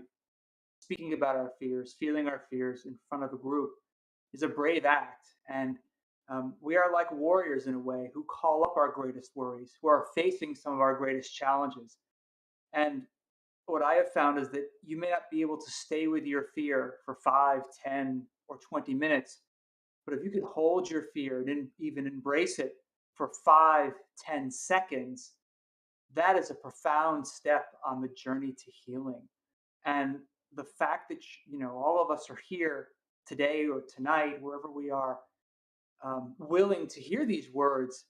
speaking about our fears, feeling our fears in front of a group is a brave act. And we are like warriors in a way who call up our greatest worries, who are facing some of our greatest challenges. And what I have found is that you may not be able to stay with your fear for 5, 10, or 20 minutes, but if you can hold your fear and even embrace it for 5, 10 seconds, that is a profound step on the journey to healing. And the fact that all of us are here today or tonight, wherever we are, willing to hear these words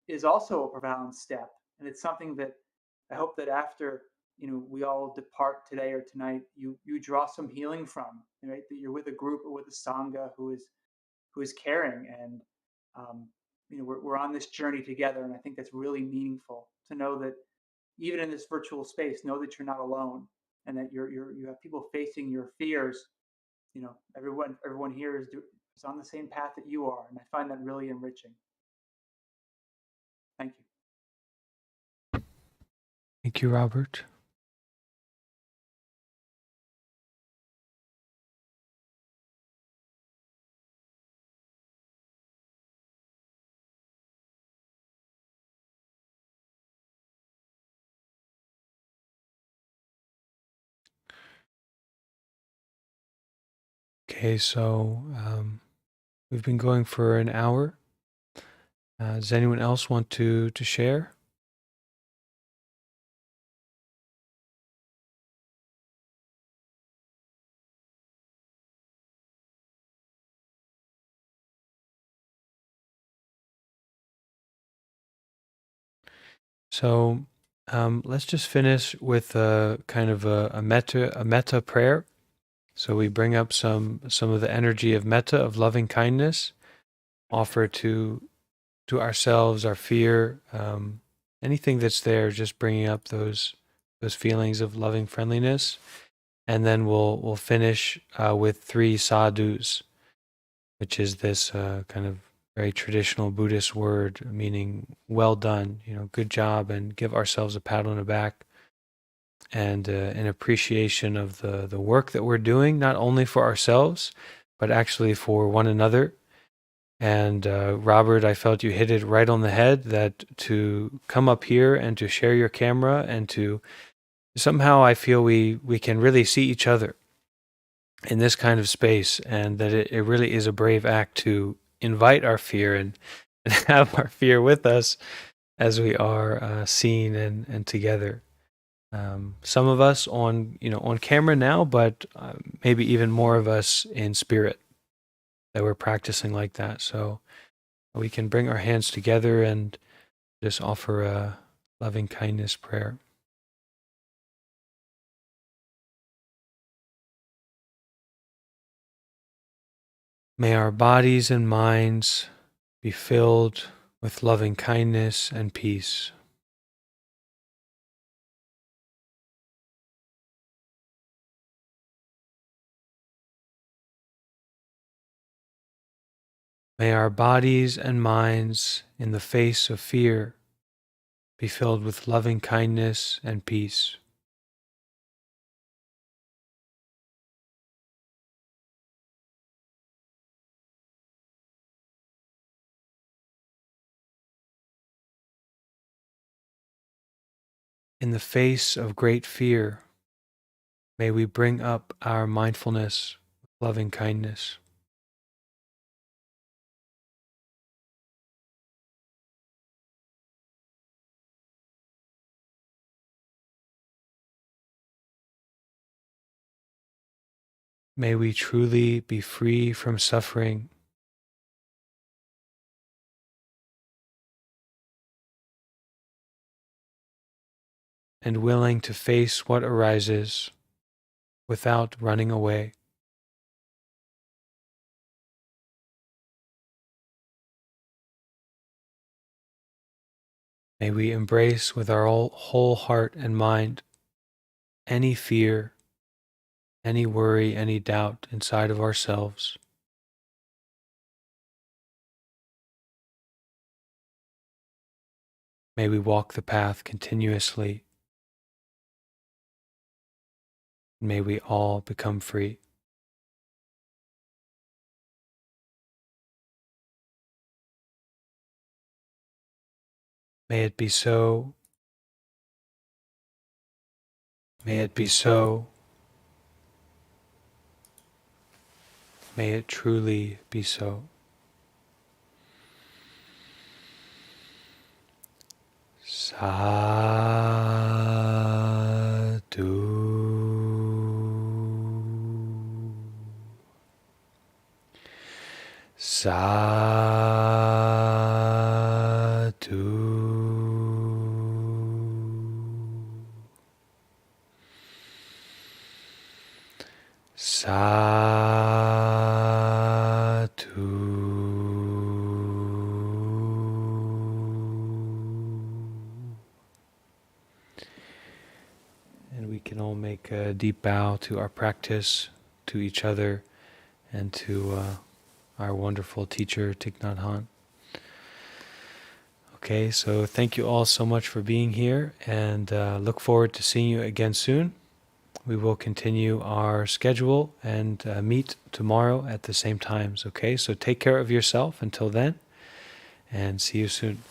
is also a profound step. And it's something that I hope that after we all depart today or tonight, you draw some healing from, right? That you're with a group or with a sangha who is caring, and we're on this journey together. And I think that's really meaningful to know that even in this virtual space, know that you're not alone, and that you have people facing your fears. Everyone here is on the same path that you are, and I find that really enriching. Thank you. Thank you, Robert. Okay, so we've been going for an hour. Does anyone else want to share? So let's just finish with a kind of a metta prayer. So we bring up some of the energy of metta, of loving kindness, offer to ourselves, our fear, anything that's there, just bringing up those feelings of loving friendliness, and then we'll finish with 3 sadhus, which is this kind of very traditional Buddhist word meaning well done, good job, and give ourselves a pat on the back and an appreciation of the work that we're doing, not only for ourselves, but actually for one another. And Robert, I felt you hit it right on the head, that to come up here and to share your camera and to somehow, I feel we can really see each other in this kind of space, and that it really is a brave act to invite our fear and have our fear with us as we are seen and together. Some of us on camera now, but maybe even more of us in spirit, that we're practicing like that. So we can bring our hands together and just offer a loving kindness prayer. May our bodies and minds be filled with loving kindness and peace. May our bodies and minds, in the face of fear, be filled with loving kindness and peace. In the face of great fear, may we bring up our mindfulness with loving kindness. May we truly be free from suffering and willing to face what arises without running away. May we embrace with our whole heart and mind any fear, any worry, any doubt inside of ourselves. May we walk the path continuously. May we all become free. May it be so. May it be so. May it truly be so. Sadhu. Sadhu. And we can all make a deep bow to our practice, to each other, and to our wonderful teacher, Thich Nhat Hanh. Okay, so thank you all so much for being here, and look forward to seeing you again soon. We will continue our schedule and meet tomorrow at the same times, okay? So take care of yourself until then, and see you soon.